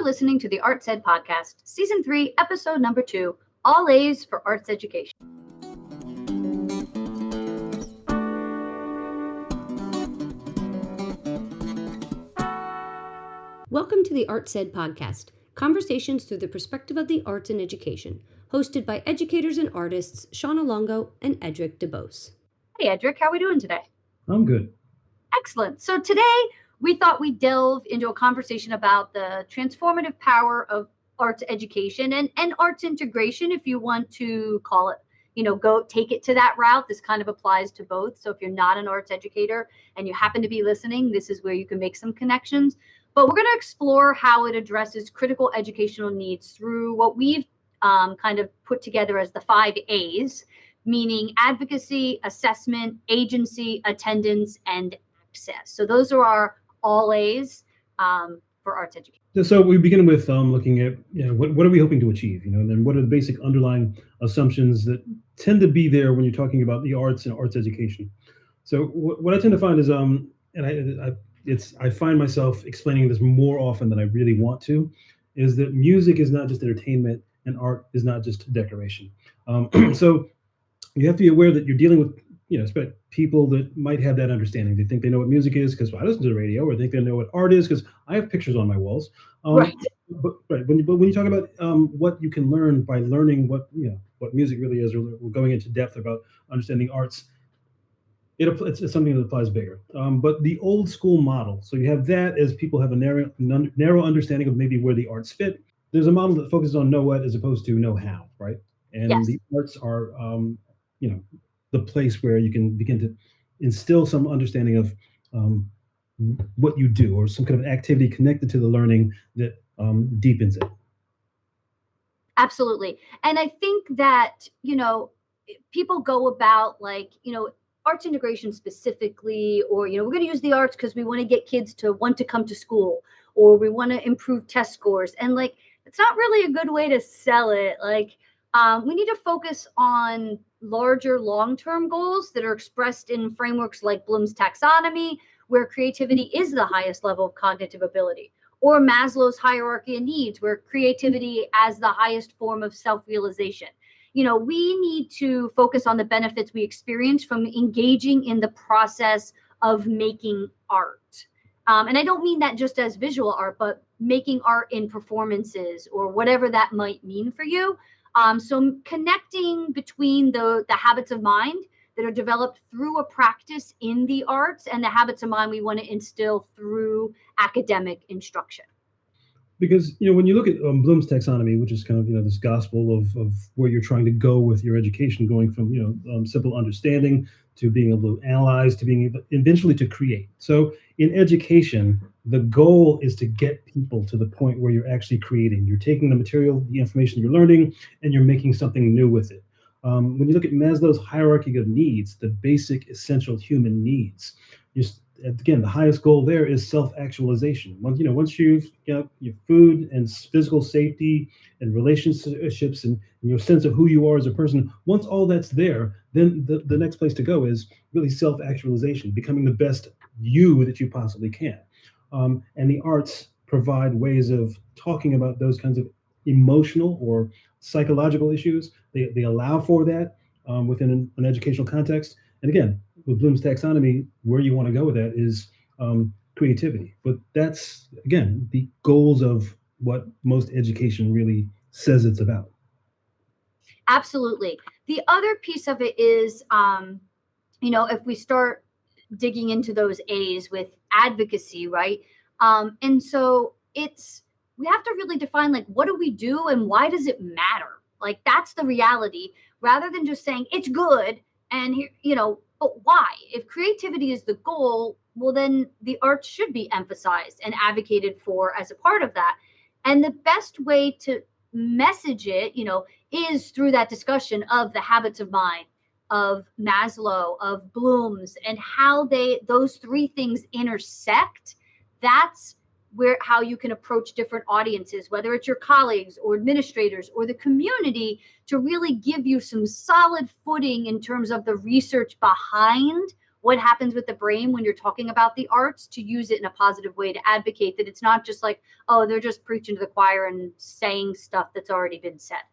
listening to the Arts Ed Podcast, Season 3, Episode Number 2, All A's for Arts Education. Welcome to the Arts Ed Podcast, conversations through the perspective of the arts and education, hosted by educators and artists Shauna Longo and Edric DeBose. Hey, Edric, how are we doing today? I'm good. Excellent. So today, we thought we'd delve into a conversation about the transformative power of arts education and arts integration, if you want to call it, go take it to that route. This kind of applies to both. So if you're not an arts educator and you happen to be listening, this is where you can make some connections. But we're going to explore how it addresses critical educational needs through what we've kind of put together as the 5 A's, meaning advocacy, assessment, agency, attendance, and access. So those are our all A's for arts education. So we begin with looking at what are we hoping to achieve, and then what are the basic underlying assumptions that tend to be there when you're talking about the arts and arts education. So what I tend to find is I find myself explaining this more often than I really want to, is that music is not just entertainment and art is not just decoration. So you have to be aware that you're dealing with people that might have that understanding. They think they know what music is because I listen to the radio, or they think they know what art is because I have pictures on my walls. Right. But when you talk about what you can learn by learning what music really is, or we're going into depth about understanding arts, it's something that applies bigger. But the old school model, so you have that as people have a narrow understanding of maybe where the arts fit. There's a model that focuses on know what as opposed to know how, right? And yes. The arts are, the place where you can begin to instill some understanding of what you do, or some kind of activity connected to the learning that deepens it. Absolutely. And I think that, people go about arts integration specifically, or, we're going to use the arts because we want to get kids to want to come to school, or we want to improve test scores. And it's not really a good way to sell it. We need to focus on larger long-term goals that are expressed in frameworks like Bloom's taxonomy, where creativity is the highest level of cognitive ability, or Maslow's hierarchy of needs, where creativity as the highest form of self-realization. We need to focus on the benefits we experience from engaging in the process of making art. And I don't mean that just as visual art, but making art in performances or whatever that might mean for you. So connecting between the habits of mind that are developed through a practice in the arts and the habits of mind we want to instill through academic instruction. Because, when you look at Bloom's taxonomy, which is kind of, this gospel of where you're trying to go with your education, going from, simple understanding to being able to analyze, to being able eventually to create. So in education, the goal is to get people to the point where you're actually creating. You're taking the material, the information you're learning, and you're making something new with it. When you look at Maslow's hierarchy of needs, the basic essential human needs, again, the highest goal there is self-actualization. Once you've got your food and physical safety and relationships and your sense of who you are as a person, once all that's there, then the next place to go is really self-actualization, becoming the best you that you possibly can. And the arts provide ways of talking about those kinds of emotional or psychological issues. They allow for that within an educational context. And again, with Bloom's taxonomy, where you want to go with that is creativity. But that's, again, the goals of what most education really says it's about. Absolutely. The other piece of it is, if we start digging into those A's with advocacy, right? And so we have to really define, what do we do and why does it matter? That's the reality, rather than just saying it's good and here, but why? If creativity is the goal, well, then the arts should be emphasized and advocated for as a part of that. And the best way to message it, is through that discussion of the habits of mind, of Maslow, of Bloom's, and how those 3 things intersect. That's how you can approach different audiences, whether it's your colleagues or administrators or the community, to really give you some solid footing in terms of the research behind what happens with the brain when you're talking about the arts, to use it in a positive way, to advocate that it's not just like, oh, they're just preaching to the choir and saying stuff that's already been said.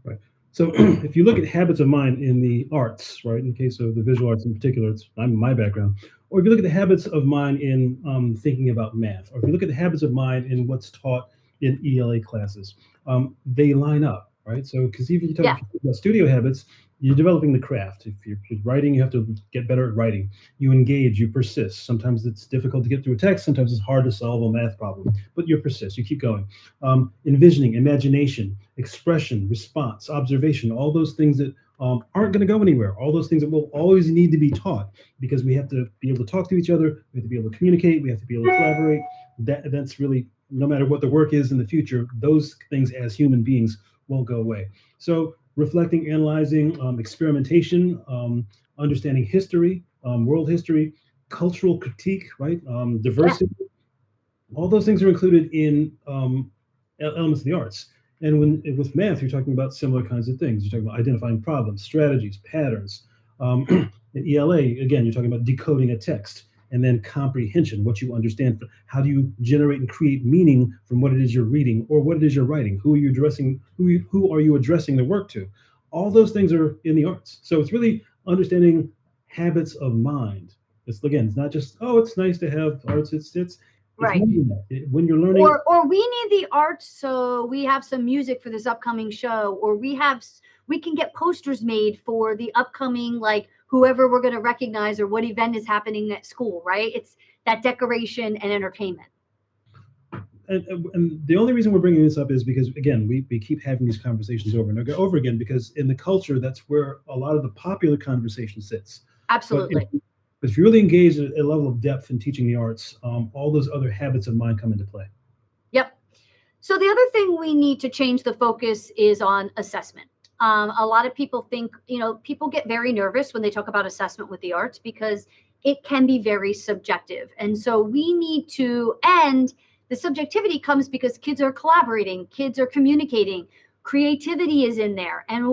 Right. So if you look at habits of mind in the arts, right, in the case of the visual arts in particular, it's my background, or if you look at the habits of mind in thinking about math, or if you look at the habits of mind in what's taught in ELA classes, they line up, right? So because even Yeah, if you talk about studio habits, you're developing the craft. If you're writing, you have to get better at writing. You engage, you persist. Sometimes it's difficult to get through a text. Sometimes it's hard to solve a math problem, but you persist. You keep going. Envisioning, imagination, expression, response, observation, all those things that aren't going to go anywhere, all those things that will always need to be taught because we have to be able to talk to each other, we have to be able to communicate, we have to be able to collaborate. That's really, no matter what the work is in the future, those things as human beings won't go away. So reflecting, analyzing, experimentation, understanding history, world history, cultural critique, right? yeah, Diversity, all those things are included in elements of the arts. And when with math, you're talking about similar kinds of things. You're talking about identifying problems, strategies, patterns. In ELA, again, you're talking about decoding a text and then comprehension, what you understand. How do you generate and create meaning from what it is you're reading or what it is you're writing? Who are you addressing? Who are you addressing the work to? All those things are in the arts. So it's really understanding habits of mind. It's again, it's not just, oh, it's nice to have arts. It's right. more than that. When you're learning, Or we need the arts, so we have some music for this upcoming show, or we can get posters made for the upcoming, like, whoever we're going to recognize or what event is happening at school, right? It's that decoration and entertainment. and the only reason we're bringing this up is because again, we keep having these conversations over and over again because in the culture, that's where a lot of the popular conversation sits. But Absolutely. if you really engage at a level of depth in teaching the arts, all those other habits of mind come into play. Yep. So the other thing we need to change the focus is on assessment. A lot of people think, people get very nervous when they talk about assessment with the arts because it can be very subjective. And so we need to end the subjectivity comes because kids are collaborating, kids are communicating, creativity is in there. And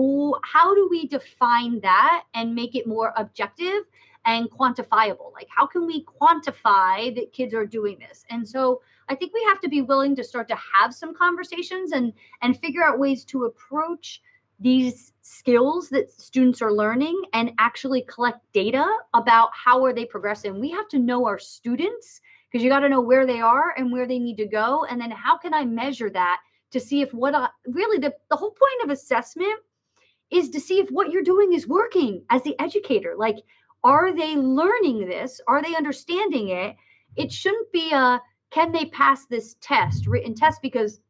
how do we define that and make it more objective and quantifiable? Like, how can we quantify that kids are doing this? And so I think we have to be willing to start to have some conversations and figure out ways to approach these skills that students are learning and actually collect data about how are they progressing. We have to know our students because you got to know where they are and where they need to go, and then how can I measure that to see if really the whole point of assessment is to see if what you're doing is working as the educator. Like, are they learning this? Are they understanding it? It shouldn't be a can they pass this test, written test, because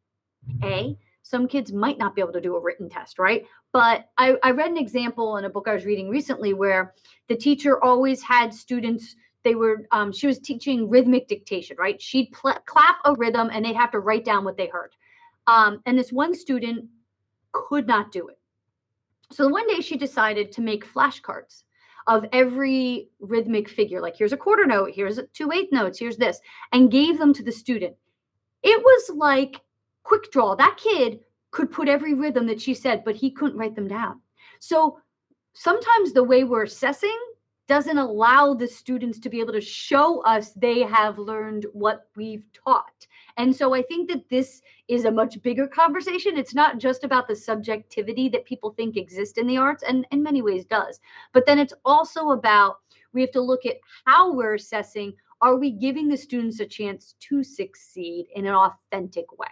some kids might not be able to do a written test, right? But I read an example in a book I was reading recently where the teacher always had students. She was teaching rhythmic dictation, right? She'd clap a rhythm and they'd have to write down what they heard. And this one student could not do it. So one day she decided to make flashcards of every rhythmic figure. Like, here's a quarter note, here's 2/8 notes, here's this, and gave them to the student. It was like quick draw. That kid could put every rhythm that she said, but he couldn't write them down. So sometimes the way we're assessing doesn't allow the students to be able to show us they have learned what we've taught. And so I think that this is a much bigger conversation. It's not just about the subjectivity that people think exists in the arts, and in many ways does. But then it's also about we have to look at how we're assessing. Are we giving the students a chance to succeed in an authentic way?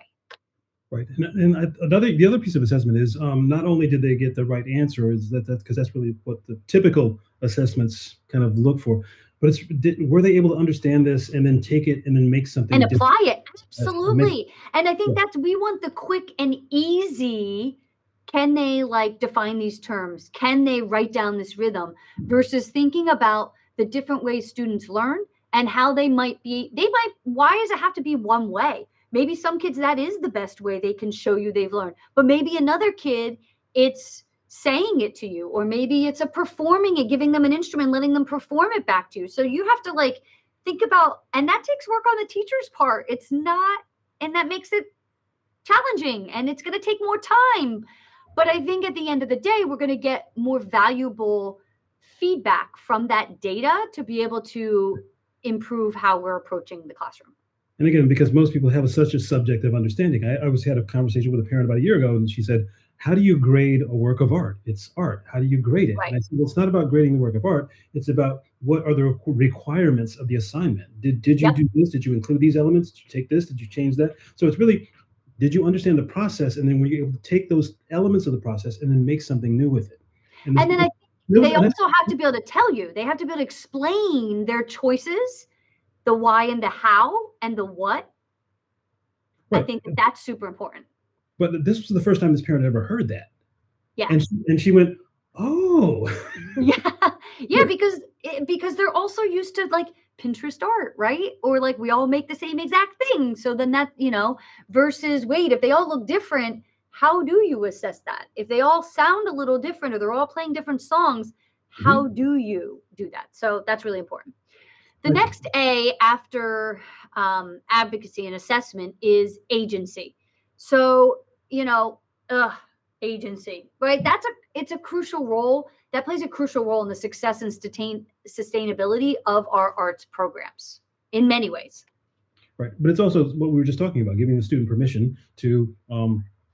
Right, the other piece of assessment is not only did they get the right answer, is that because that's really what the typical assessments kind of look for, but were they able to understand this and then take it and then make And something different? apply it. Make, Absolutely. And I think yeah, that's we want the quick and easy. Can they, like, define these terms? Can they write down this rhythm? Versus thinking about the different ways students learn and how why does it have to be one way? Maybe some kids that is the best way they can show you they've learned. But maybe another kid, it's saying it to you, or maybe it's a performing it, giving them an instrument, letting them perform it back to you. So you have to, like, think about, and that takes work on the teacher's part. It's not, and that makes it challenging and it's going to take more time. But I think at the end of the day, we're going to get more valuable feedback from that data to be able to improve how we're approaching the classroom. And again, because most people have such a subjective understanding. I was had a conversation with a parent about a year ago, and she said, "How do you grade a work of art? It's art. How do you grade it?" And Right. I said, "Well, it's not about grading the work of art. It's about what are the requirements of the assignment. Did you Yep. do this? Did you include these elements? Did you take this? Did you change that?" So it's really, did you understand the process, and then were you able to take those elements of the process and then make something new with it? And And then I think there was, they also have to be able to tell you. They have to be able to explain their choices, the why and the how and the what. I right, think that that's super important. but this was the first time this parent ever heard that, Yeah. and she went, "Oh." Yeah. Yeah, because they're also used to, like, Pinterest art, right? Or, like, we all make the same exact thing, so then that versus, wait, if they all look different, how do you assess that? If they all sound a little different or they're all playing different songs, Mhm. how do you do that? So that's really important. The Right. next A after advocacy and assessment is agency. So, you know, ugh, agency, right? It's a crucial role that plays a crucial role in the success and sustainability of our arts programs in many ways. Right. But it's also what we were just talking about, giving the student permission to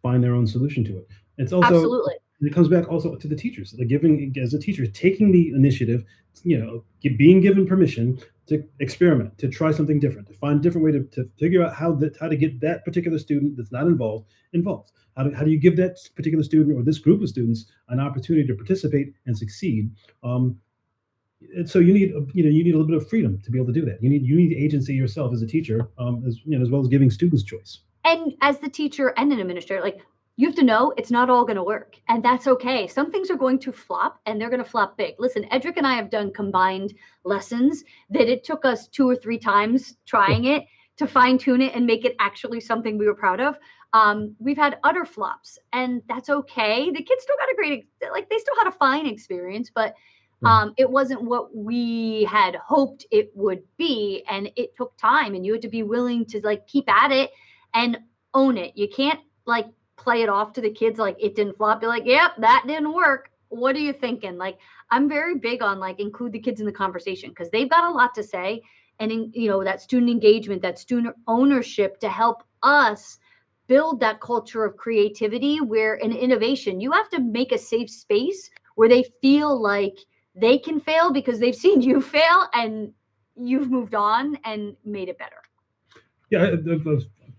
find their own solution to it. It's also, Absolutely. it comes back also to the teachers, like giving, as a teacher, taking the initiative, being given permission to experiment, to try something different, to find a different way to figure out how to get that particular student that's not involved. How do you give that particular student or this group of students an opportunity to participate and succeed? Um, and so you need a little bit of freedom to be able to do that. You need agency yourself as a teacher, as well as giving students choice. And as the teacher and an administrator, like, you have to know it's not all going to work, and that's okay. Some things are going to flop, and they're going to flop big. Listen, Edric and I have done combined lessons that it took us 2 or 3 times trying it to fine tune it and make it actually something we were proud of. We've had utter flops, and that's okay. The kids still got a great, like, they still had a fine experience, but Right. it wasn't what we had hoped it would be, and it took time, and you had to be willing to, like, keep at it and own it. You can't, like, play it off to the kids like it didn't flop. Be like, yep, that didn't work. What are you thinking? Like, I'm very big on, like, include the kids in the conversation because they've got a lot to say, and that student engagement, that student ownership to help us build that culture of creativity where an innovation, you have to make a safe space where they feel like they can fail because they've seen you fail and you've moved on and made it better. Yeah,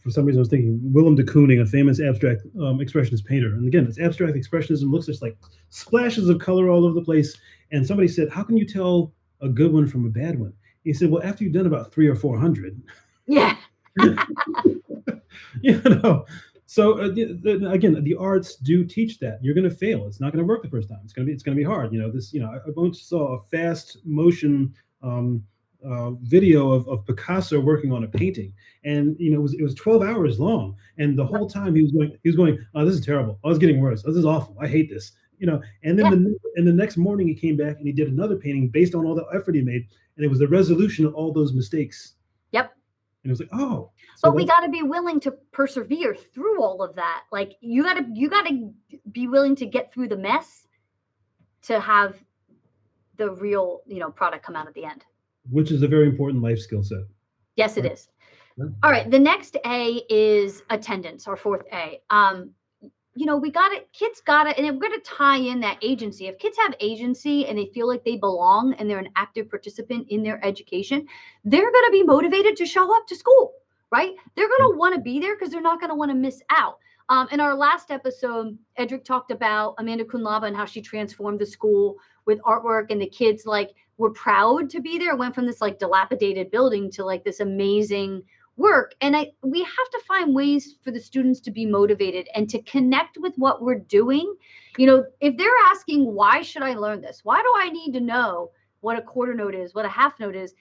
for some reason I was thinking Willem de Kooning, a famous abstract expressionist painter. And again, it's abstract expressionism looks just like splashes of color all over the place. And somebody said, "How can you tell a good one from a bad one?" He said, "Well, after you've done about 3 or 400, Yeah. you know." So again, the arts do teach that you're going to fail. It's not going to work the first time. It's going to be hard. I once saw a fast motion um, video of Picasso working on a painting, and it was 12 hours long, and the whole time he was going, "Oh, this is terrible. Oh, it's getting worse. This is awful. I hate this." And then Yeah. the next morning he came back and he did another painting based on all the effort he made, and it was the resolution of all those mistakes. Yep. And it was like, oh, so But we that's got to be willing to persevere through all of that. Like, you got to be willing to get through the mess to have the real, product come out at the end. which is a very important life skill set. Yes, it Right. is. Yeah. All right, the next A is attendance, our fourth A. We got it. Kids got it, and we're going to tie in that agency. If kids have agency and they feel like they belong and they're an active participant in their education, they're going to be motivated to show up to school, right? They're going to want to be there because they're not going to want to miss out. In our last episode, Edric talked about Amanda Kunlaba and how she transformed the school with artwork, and the kids, like, were proud to be there. It went from this, like, dilapidated building to, like, this amazing work. And we have to find ways for the students to be motivated and to connect with what we're doing. If they're asking, why should I learn this? Why do I need to know what a quarter note is, what a half note is?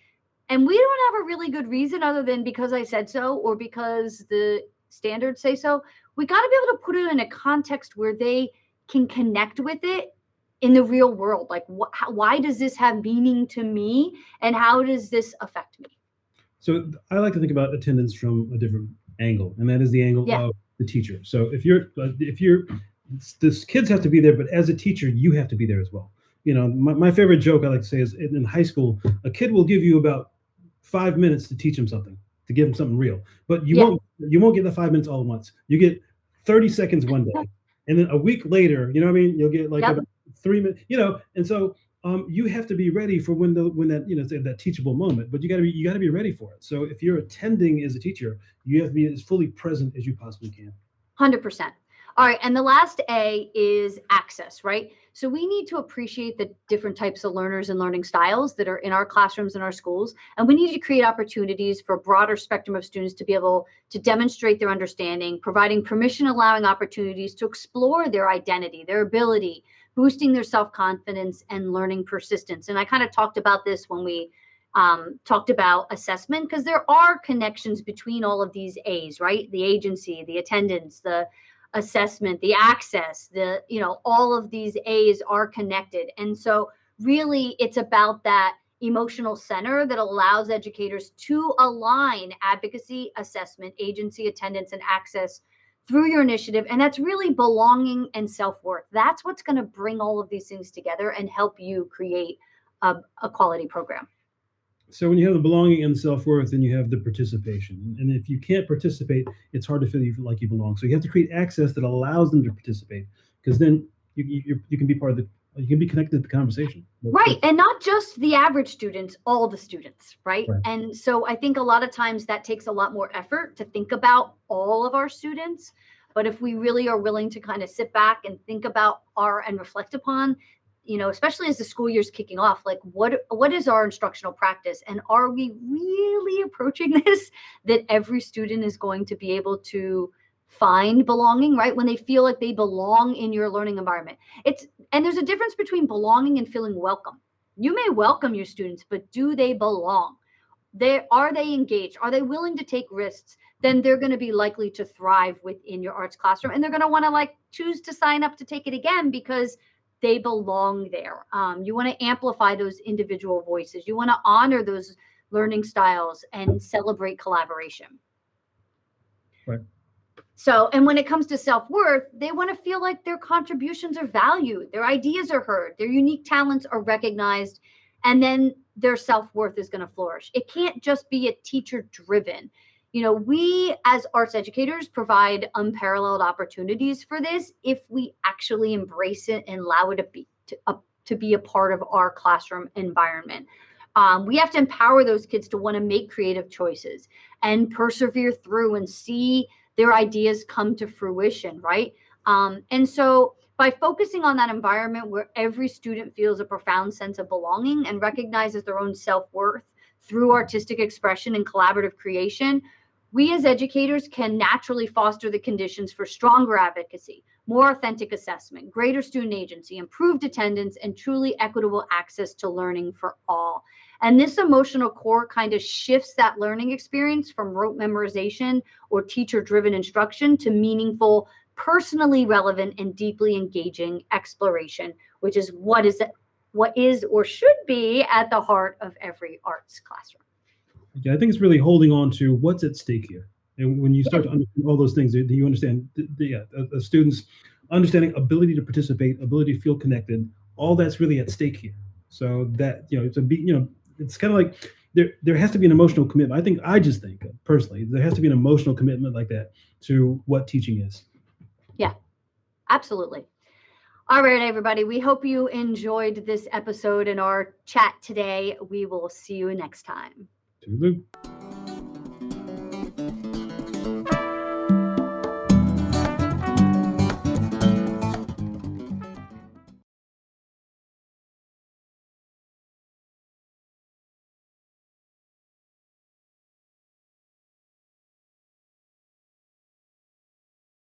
And we don't have a really good reason other than because I said so or because the standards say so. We got to be able to put it in a context where they can connect with it in the real world. Like, why does this have meaning to me? And how does this affect me? So I like to think about attendance from a different angle, and that is the angle Yeah. of the teacher. So if you're, this kids have to be there, but as a teacher, you have to be there as well. My favorite joke I like to say is in high school, a kid will give you about 5 minutes to teach him something, to give him something real, but you Yeah. won't get the 5 minutes all at once. You get 30 seconds one day, and then a week later, you know what I mean? You'll get like Yep. about 3 minutes, and so you have to be ready for when that say that teachable moment. But you got to be ready for it. So if you're attending as a teacher, you have to be as fully present as you possibly can. 100%. All right. And the last A is access, right? So we need to appreciate the different types of learners and learning styles that are in our classrooms and our schools. And we need to create opportunities for a broader spectrum of students to be able to demonstrate their understanding, providing permission, allowing opportunities to explore their identity, their ability, boosting their self confidence, and learning persistence. And I kind of talked about this when we talked about assessment, because there are connections between all of these A's, right? The agency, the attendance, the assessment, the access, all of these A's are connected. And so really it's about that emotional center that allows educators to align advocacy, assessment, agency, attendance, and access through your initiative. And that's really belonging and self-worth. That's what's going to bring all of these things together and help you create a quality program. So when you have the belonging and self-worth, then you have the participation. And if you can't participate, it's hard to feel like you belong. So you have to create access that allows them to participate, because then you can be part of you can be connected to the conversation. Right. And not just the average students, all the students, right? Right. And so I think a lot of times that takes a lot more effort to think about all of our students. But if we really are willing to kind of sit back and think about and reflect upon, especially as the school year's kicking off, like what is our instructional practice? And are we really approaching this that every student is going to be able to find belonging, right? When they feel like they belong in your learning environment. And there's a difference between belonging and feeling welcome. You may welcome your students, but do they belong? Are they engaged? Are they willing to take risks? Then they're going to be likely to thrive within your arts classroom, and they're going to want to choose to sign up to take it again because they belong there. You want to amplify those individual voices. You want to honor those learning styles and celebrate collaboration. Right. So, and when it comes to self-worth, they want to feel like their contributions are valued, their ideas are heard, their unique talents are recognized, and then their self-worth is going to flourish. It can't just be a teacher-driven. We as arts educators provide unparalleled opportunities for this if we actually embrace it and allow it to be a part of our classroom environment. We have to empower those kids to want to make creative choices and persevere through and see their ideas come to fruition, right? And so by focusing on that environment where every student feels a profound sense of belonging and recognizes their own self-worth through artistic expression and collaborative creation, we as educators can naturally foster the conditions for stronger advocacy, more authentic assessment, greater student agency, improved attendance, and truly equitable access to learning for all. And this emotional core kind of shifts that learning experience from rote memorization or teacher-driven instruction to meaningful, personally relevant, and deeply engaging exploration, which is what is or should be at the heart of every arts classroom. Yeah, I think it's really holding on to what's at stake here. And when you start Yeah. to understand all those things, you understand the students' understanding, ability to participate, ability to feel connected, all that's really at stake here. So that, it's kind of like there has to be an emotional commitment. I just think personally, there has to be an emotional commitment like that to what teaching is. Yeah, absolutely. All right, everybody. We hope you enjoyed this episode and our chat today. We will see you next time. Toodaloo.